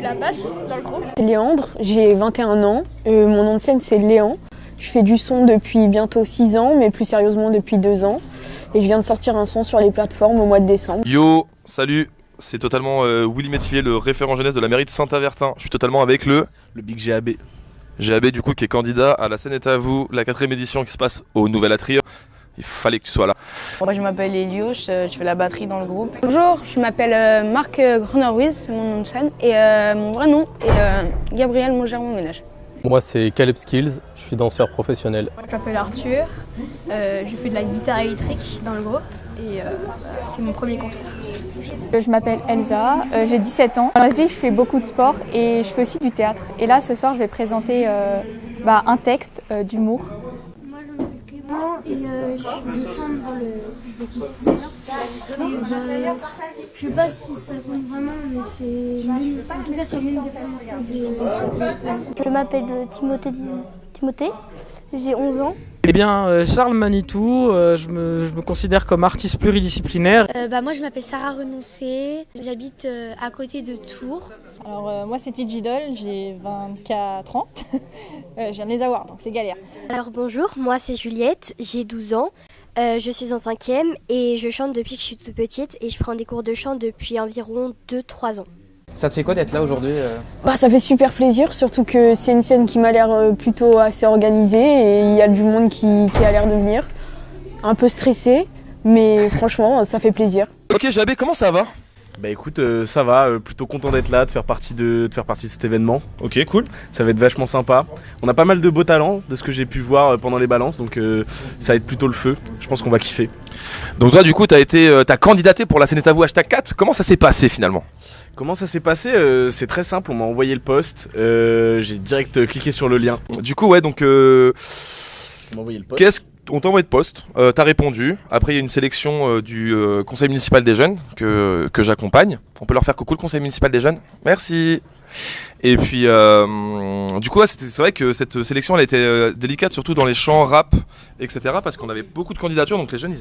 la basse dans le groupe. Léandre, j'ai 21 ans. Mon nom de scène, c'est Léan. Je fais du son depuis bientôt 6 ans, mais plus sérieusement depuis 2 ans. Et je viens de sortir un son sur les plateformes au mois de décembre. Yo, salut, c'est totalement Willy Métivier, le référent jeunesse de la mairie de Saint-Avertin. Je suis totalement avec le Big GAB. GAB du coup qui est candidat à La Scène est à vous, la 4ème édition qui se passe au Nouvel Atria. Il fallait que tu sois là. Moi je m'appelle Elios, je fais la batterie dans le groupe. Bonjour, je m'appelle Marc Gruner-Ruiz, c'est mon nom de scène. Et mon vrai nom est Gabriel Montgermont-Ménage. Moi c'est Caleb Skills, je suis danseur professionnel. Je m'appelle Arthur, je fais de la guitare électrique dans le groupe et c'est mon premier concert. Je m'appelle Elsa, j'ai 17 ans. Dans la vie, je fais beaucoup de sport et je fais aussi du théâtre. Et là, ce soir, je vais présenter un texte d'humour. Moi, je m'appelle Clément et je chante dans le je sais pas si ça compte vraiment, mais c'est l'une. En tout cas, c'est l'une des premières. Je m'appelle Timothée, j'ai 11 ans. Eh bien, Charles Manitou, je me considère comme artiste pluridisciplinaire. Moi, je m'appelle Sarah Renoncé, j'habite à côté de Tours. Alors, moi, c'est Tidjidol, j'ai 24 ans. Je viens de les avoir, donc c'est galère. Alors, bonjour, moi, c'est Juliette, j'ai 12 ans. Je suis en 5e et je chante depuis que je suis toute petite et je prends des cours de chant depuis environ 2-3 ans. Ça te fait quoi d'être là aujourd'hui Ça fait super plaisir, surtout que c'est une scène qui m'a l'air plutôt assez organisée et il y a du monde qui a l'air de venir. Un peu stressé, mais franchement, ça fait plaisir. Ok GAB, comment ça va ? Bah écoute, ça va, plutôt content d'être là, de faire partie de cet événement. Ok, cool. Ça va être vachement sympa. On a pas mal de beaux talents, de ce que j'ai pu voir pendant les balances, donc ça va être plutôt le feu. Je pense qu'on va kiffer. Donc toi du coup t'as candidaté pour La Scène est à vous #4, comment ça s'est passé finalement ? Comment ça s'est passé ? C'est très simple, on m'a envoyé le post, j'ai direct cliqué sur le lien. Du coup ouais donc on m'a envoyé le post. On t'a envoyé de poste, t'as répondu. Après, il y a une sélection du conseil municipal des jeunes que j'accompagne. On peut leur faire coucou le conseil municipal des jeunes. Merci. Et puis, du coup, c'est vrai que cette sélection, elle était délicate, surtout dans les chants, rap, etc. Parce qu'on avait beaucoup de candidatures, donc les jeunes,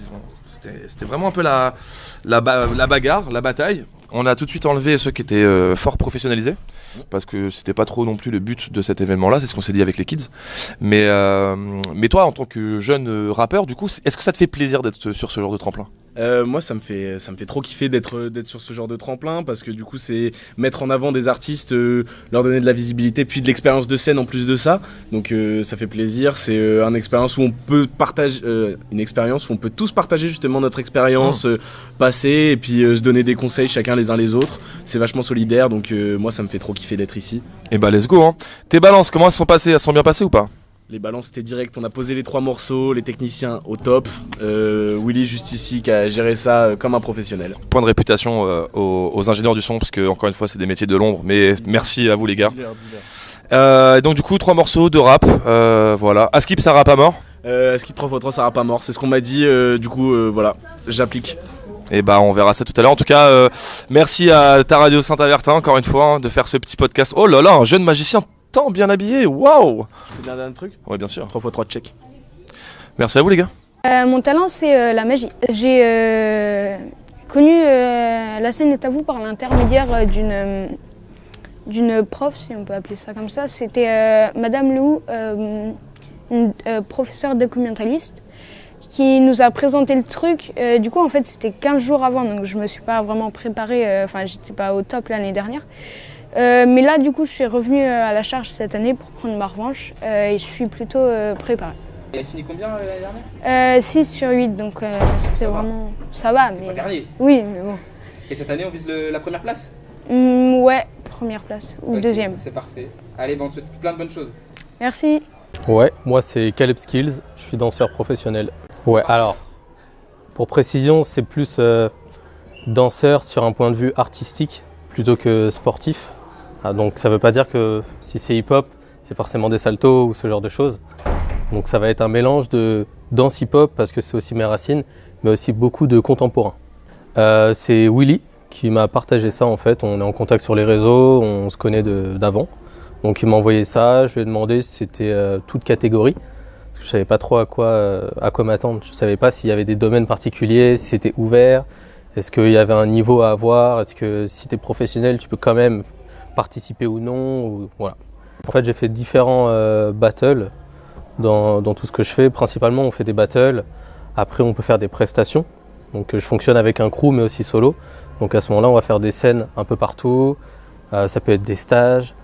c'était vraiment un peu la bagarre, la bataille. On a tout de suite enlevé ceux qui étaient fort professionnalisés, parce que c'était pas trop non plus le but de cet événement-là, c'est ce qu'on s'est dit avec les kids. Mais toi, en tant que jeune rappeur, du coup, est-ce que ça te fait plaisir d'être sur ce genre de tremplin ? Moi ça me fait trop kiffer d'être sur ce genre de tremplin parce que du coup c'est mettre en avant des artistes, leur donner de la visibilité puis de l'expérience de scène en plus de ça, donc ça fait plaisir. C'est une expérience où on peut partager tous partager justement notre expérience passée et puis se donner des conseils chacun les uns les autres. C'est vachement solidaire, donc moi ça me fait trop kiffer d'être ici. Et bah let's go hein. Tes balances, comment elles se sont passées ? Elles se sont bien passées ou pas ? Les balances c'était direct, on a posé les 3 morceaux, les techniciens au top, Willy juste ici qui a géré ça comme un professionnel. Point de réputation aux ingénieurs du son, parce que encore une fois c'est des métiers de l'ombre, mais merci à vous les gars. Donc du coup 3 morceaux de rap, voilà. Askip ça rappe à mort. Askip 3x3 ça rappe à mort, c'est ce qu'on m'a dit, du coup voilà, j'applique. Et bah on verra ça tout à l'heure. En tout cas merci à ta radio Saint-Avertin encore une fois hein, de faire ce petit podcast. Oh là là, un jeune magicien bien habillé, waouh! Tu veux dire un truc ? Ouais, bien sûr. 3x3 check. Merci à vous les gars. Mon talent c'est la magie. J'ai connu La Scène est à vous par l'intermédiaire d'une prof, si on peut appeler ça comme ça. C'était Madame Lou, une professeure documentaliste, qui nous a présenté le truc. Du coup en fait c'était 15 jours avant, donc je me suis pas vraiment préparée, j'étais pas au top l'année dernière. Mais là, du coup, je suis revenue à la charge cette année pour prendre ma revanche et je suis plutôt préparée. Elle a fini combien l'année dernière ? 6 sur 8, donc c'était vraiment... Ça va, mais... Pas dernier ? Oui, mais bon. Et cette année, on vise la première place ? Ouais, première place, ou deuxième. C'est parfait. Allez, bon, plein de bonnes choses. Merci. Ouais, moi c'est Caleb Skills, je suis danseur professionnel. Ouais, alors, pour précision, c'est plus danseur sur un point de vue artistique plutôt que sportif. Donc ça veut pas dire que si c'est hip-hop, c'est forcément des saltos ou ce genre de choses. Donc ça va être un mélange de danse hip-hop parce que c'est aussi mes racines, mais aussi beaucoup de contemporain. C'est Willy qui m'a partagé ça en fait. On est en contact sur les réseaux, on se connaît d'avant. Donc il m'a envoyé ça, je lui ai demandé si c'était toute catégorie. Parce que je savais pas trop à quoi m'attendre. Je savais pas s'il y avait des domaines particuliers, si c'était ouvert. Est-ce qu'il y avait un niveau à avoir ? Est-ce que si tu es professionnel, tu peux quand même participer ou non. Voilà. En fait, j'ai fait différents battles dans tout ce que je fais. Principalement, on fait des battles. Après, on peut faire des prestations. Donc, je fonctionne avec un crew, mais aussi solo. Donc, à ce moment-là, on va faire des scènes un peu partout. Ça peut être des stages.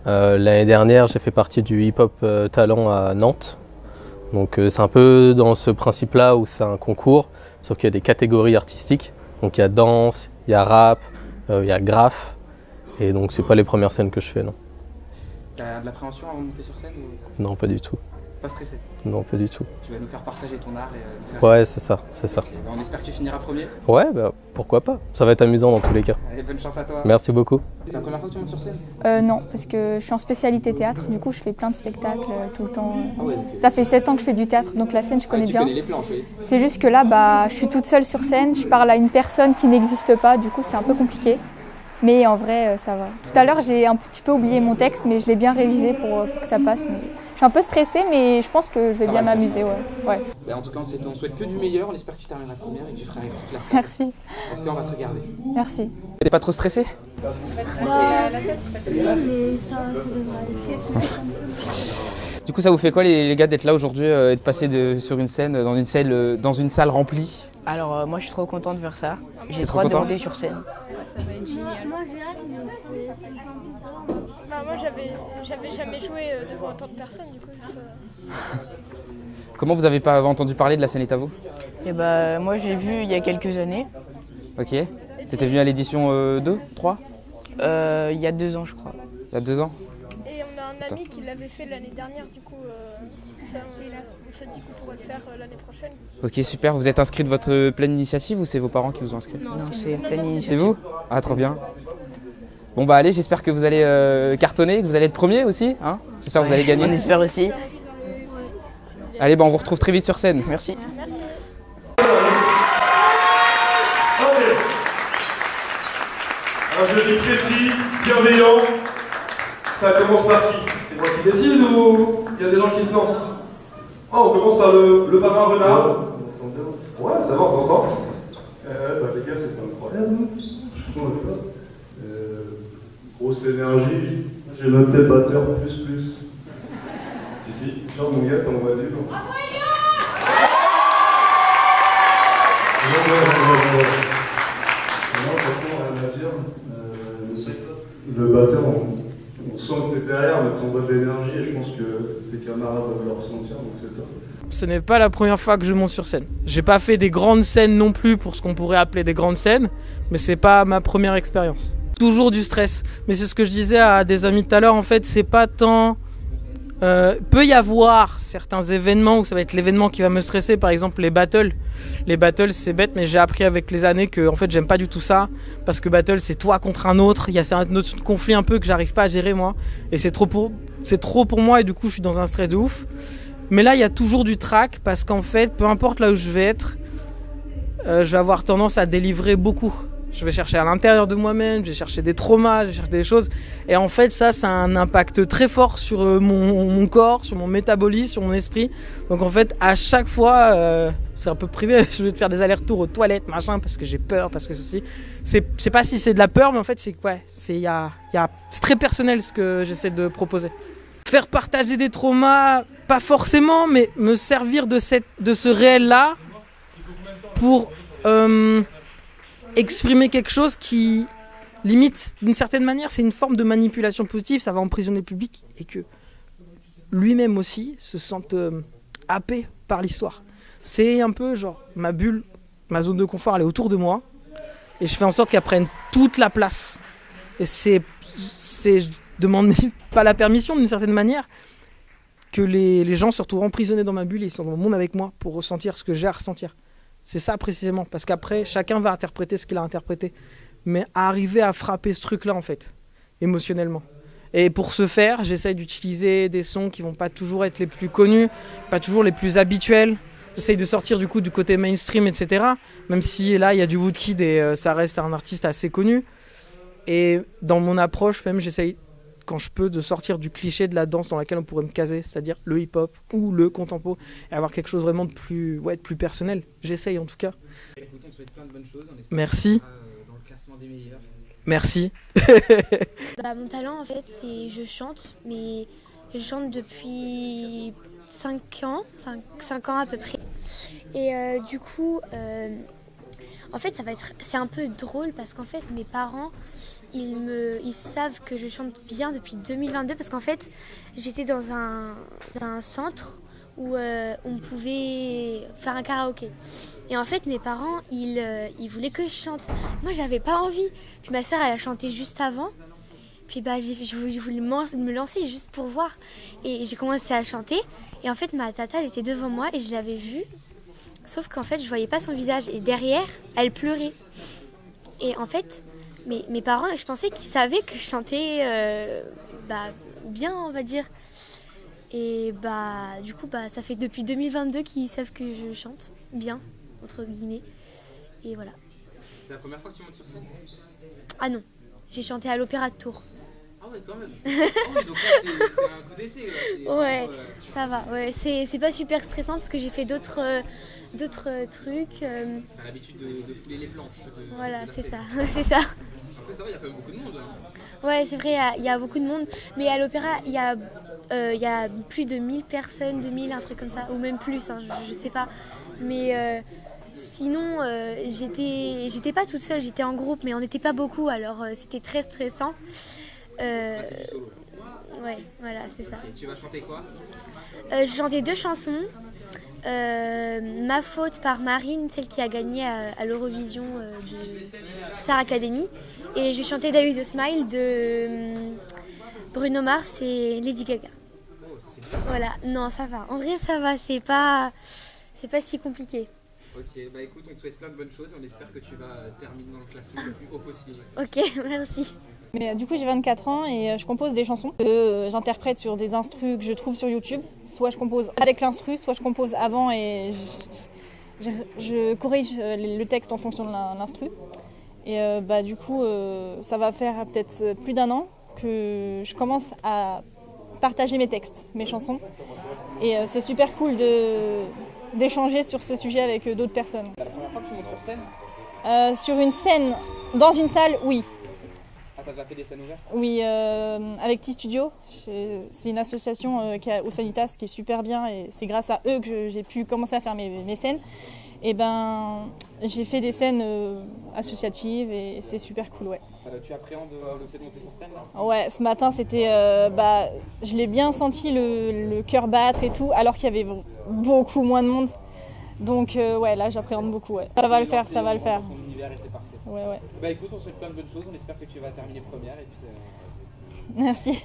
L'année dernière, j'ai fait partie du Hip Hop Talent à Nantes. Donc, c'est un peu dans ce principe-là où c'est un concours, sauf qu'il y a des catégories artistiques. Donc, il y a danse, il y a rap, il y a graphe. Et donc, c'est pas les premières scènes que je fais, non. T'as de l'appréhension avant de monter sur scène ou... Non, pas du tout. Pas stressé? Non, pas du tout. Tu vas nous faire partager ton art et nous faire... Ouais, c'est ça, c'est ça. Okay, bah on espère que tu finiras premier. Ouais, bah, pourquoi pas. Ça va être amusant dans tous les cas. Allez, bonne chance à toi. Merci beaucoup. C'est la première fois que tu montes sur scène? Non, parce que je suis en spécialité théâtre, du coup je fais plein de spectacles tout le temps. Ah ouais, okay. Ça fait 7 ans que je fais du théâtre, donc la scène je connais bien. Tu connais les planches, oui. C'est juste que là, je suis toute seule sur scène, je parle à une personne qui n'existe pas, du coup c'est un peu compliqué. Mais en vrai, ça va. Tout à l'heure, j'ai un petit peu oublié mon texte, mais je l'ai bien révisé pour que ça passe. Mais... Je suis un peu stressée, mais je pense que je vais bien m'amuser. Ouais. Bah, en tout cas, on souhaite que du meilleur. On espère que tu termineras première et que tu feras rêver toute la scène. Merci. En tout cas, on va te regarder. Merci. T'es pas trop stressée? Du coup, ça vous fait quoi, les gars, d'être là aujourd'hui et de passer sur une scène, dans une salle remplie? Alors, moi, je suis trop content de faire ça. J'ai trop trop content demandé sur scène. Ça va être génial. Moi j'ai hâte, mais c'est Moi j'avais jamais joué devant autant de personnes, du coup. Comment vous avez pas entendu parler de la scène Etavo? Et moi, j'ai vu il y a quelques années. Ok. T'étais venu à l'édition 2, 3? Il y a 2 ans, je crois. Il y a 2 ans? Et on a un ami qui l'avait fait l'année dernière, du coup, on s'est dit qu'on pourrait le faire l'année prochaine. Ok, super. Vous êtes inscrit de votre pleine initiative ou c'est vos parents qui vous ont inscrit? Non, c'est pleine initiative. C'est vous? Ah, trop bien. Bon bah allez, j'espère que vous allez cartonner, que vous allez être premier aussi. Hein, j'espère que vous allez gagner. On espère aussi. Allez, on vous retrouve très vite sur scène. Merci. Un jeu précis, bienveillant. Ça commence par qui? C'est moi qui décide ou il y a des gens qui se lancent? Oh, on commence par le papa renard. Ouais, ça va, on t'entend. Les gars, c'est pas un problème. Grosse énergie. J'ai noté batteur plus. Si, genre mon gars, t'en vois du coup. Non, franchement, rien à dire. Le batteur, on sent que t'es derrière, mais t'envoies de l'énergie et je pense que tes camarades doivent le ressentir, donc c'est top. Ce n'est pas la première fois que je monte sur scène. J'ai pas fait des grandes scènes non plus pour ce qu'on pourrait appeler des grandes scènes, mais c'est pas ma première expérience. Toujours du stress, mais c'est ce que je disais à des amis tout à l'heure, en fait, c'est pas tant... peut y avoir certains événements où ça va être l'événement qui va me stresser, par exemple les battles. Les battles, c'est bête, mais j'ai appris avec les années que en fait j'aime pas du tout ça, parce que battle c'est toi contre un autre, il y a un autre conflit un peu que j'arrive pas à gérer moi, et c'est trop pour moi, et du coup je suis dans un stress de ouf. Mais là il y a toujours du trac, parce qu'en fait peu importe là où je vais être, je vais avoir tendance à délivrer beaucoup. Je vais chercher à l'intérieur de moi-même, je vais chercher des traumas, je vais chercher des choses. Et en fait, ça a un impact très fort sur mon corps, sur mon métabolisme, sur mon esprit. Donc en fait, à chaque fois, c'est un peu privé, je vais te faire des allers-retours aux toilettes, machin, parce que j'ai peur, parce que ceci. C'est pas si c'est de la peur, mais en fait, c'est très personnel ce que j'essaie de proposer. Faire partager des traumas, pas forcément, mais me servir de ce réel-là pour... exprimer quelque chose qui, limite, d'une certaine manière, c'est une forme de manipulation positive, ça va emprisonner le public et que lui-même aussi se sente happé par l'histoire. C'est un peu genre ma bulle, ma zone de confort, elle est autour de moi et je fais en sorte qu'elle prenne toute la place. Et je demande pas la permission d'une certaine manière que les gens se retrouvent emprisonnés dans ma bulle et ils sont dans le monde avec moi pour ressentir ce que j'ai à ressentir. C'est ça précisément, parce qu'après, chacun va interpréter ce qu'il a interprété. Mais arriver à frapper ce truc-là, en fait, émotionnellement. Et pour ce faire, j'essaye d'utiliser des sons qui vont pas toujours être les plus connus, pas toujours les plus habituels. J'essaye de sortir du coup du côté mainstream, etc. Même si là, il y a du Woodkid et ça reste un artiste assez connu. Et dans mon approche, même, j'essaye, quand je peux, de sortir du cliché de la danse dans laquelle on pourrait me caser, c'est-à-dire le hip-hop ou le contempo, et avoir quelque chose vraiment de plus personnel. J'essaye en tout cas. Écoute, on te souhaite plein de bonnes choses. On espère Merci. dans le classement des meilleurs. Merci. Mon talent, en fait, c'est je chante, mais je chante depuis 5 ans, 5 ans à peu près. Et du coup, en fait, c'est un peu drôle parce qu'en fait, mes parents, ils savent que je chante bien depuis 2022 parce qu'en fait, j'étais dans un centre où on pouvait faire un karaoké. Et en fait, mes parents, ils voulaient que je chante. Moi, j'avais pas envie. Puis ma sœur, elle a chanté juste avant. Puis je voulais me lancer juste pour voir. Et j'ai commencé à chanter. Et en fait, ma tata, elle était devant moi et je l'avais vue. Sauf qu'en fait, je voyais pas son visage. Et derrière, elle pleurait. Et en fait, mes parents, je pensais qu'ils savaient que je chantais bien, on va dire. Et du coup, ça fait depuis 2022 qu'ils savent que je chante bien, entre guillemets. Et voilà. C'est la première fois que tu montes sur scène? Ah non, j'ai chanté à l'Opéra de Tours. Ah ouais, quand même. Ah oui, donc là, c'est un coup d'essai. Ouais, ça va. Ouais, c'est pas super stressant parce que j'ai fait d'autres trucs. T'as l'habitude de fouler les planches. Voilà, c'est ça. C'est ça. Après, ça va, il y a quand même beaucoup de monde. Ouais, c'est vrai, il y a beaucoup de monde. Mais à l'Opéra, il y a plus de 1000 personnes, 2000, un truc comme ça. Ou même plus, hein, je sais pas. Mais sinon, j'étais pas toute seule, j'étais en groupe, mais on n'était pas beaucoup, alors c'était très stressant. C'est du solo. Ouais, voilà, c'est ça. Et tu vas chanter quoi? Je chantais 2 chansons. Ma faute par Marine, celle qui a gagné à l'Eurovision de Star Academy. Et je chantais Die With A Smile de Bruno Mars et Lady Gaga. Oh, ça c'est dur. Voilà, non, ça va. En vrai, ça va, c'est pas si compliqué. Ok, bah écoute, on te souhaite plein de bonnes choses et on espère que tu vas terminer dans le classement le plus haut possible. Ok, merci. Mais du coup, j'ai 24 ans et je compose des chansons que j'interprète sur des instrus que je trouve sur YouTube. Soit je compose avec l'instru, soit je compose avant et je corrige le texte en fonction de l'instru. Et du coup, ça va faire peut-être plus d'1 an que je commence à partager mes textes, mes chansons. Et c'est super cool d'échanger sur ce sujet avec d'autres personnes. C'est la première fois que tu montes sur scène? Sur une scène, dans une salle, oui. Ah, t'as déjà fait des scènes ouvertes? Oui, avec T-Studio. C'est une association au Sanitas qui est super bien et c'est grâce à eux que j'ai pu commencer à faire mes scènes. Et j'ai fait des scènes associatives et c'est super cool, ouais. Tu appréhendes le fait de monter sur scène là? Ouais, ce matin c'était, je l'ai bien senti le cœur battre et tout, alors qu'il y avait beaucoup moins de monde. Donc ouais, là j'appréhende beaucoup, ouais. Ça va le faire, ça va le faire. Son univers et c'est parfait. Ouais, ouais. Bah écoute, on souhaite plein de bonnes choses, on espère que tu vas terminer première et puis... Merci.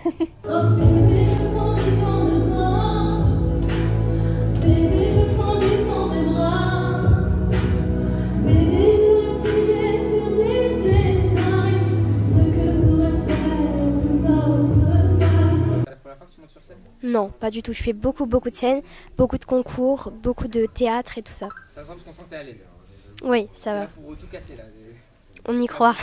Non, pas du tout. Je fais beaucoup de scènes, beaucoup de concours, beaucoup de théâtre et tout ça. Ça sent qu'on sent que t'es à l'aise. Oui, ça va. Pour tout casser là. On y croit.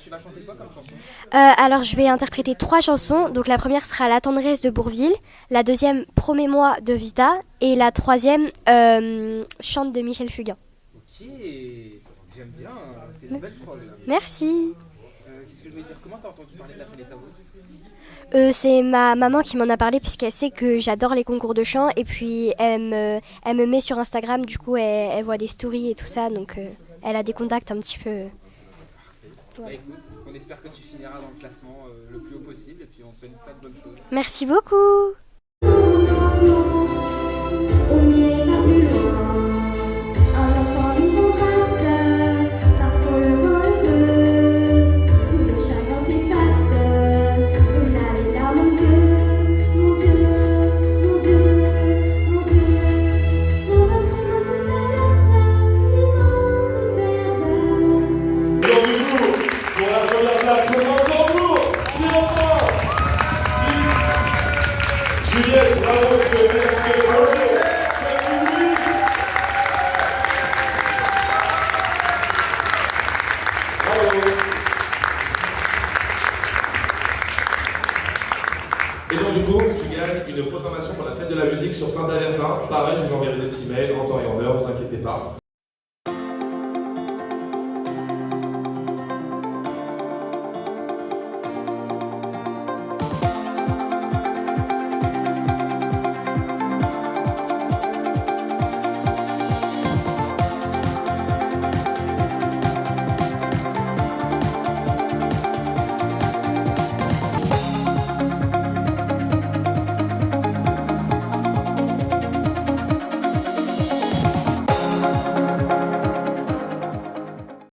Tu vas chanter quoi comme chanson? Alors je vais interpréter 3 chansons. Donc la première sera La tendresse de Bourvil, la deuxième Promets-moi de Vita et la troisième Chante de Michel Fugain. Ok, j'aime bien, c'est une belle prod là. Merci. Qu'est-ce que je voulais dire? Comment t'as entendu parler de la scène État? C'est ma maman qui m'en a parlé puisqu'elle sait que j'adore les concours de chant et puis elle me met sur Instagram, du coup elle voit des stories et tout ça, donc elle a des contacts un petit peu. Bah écoute, on espère que tu finiras dans le classement le plus haut possible et puis on te souhaite plein de bonnes choses. Merci beaucoup. Juliette, bravo, Et donc du coup, tu gagnes une programmation pour la fête de la musique sur Saint-Avertin. Pareil, je vous enverrai des petits mails en temps et en heure, ne vous inquiétez pas.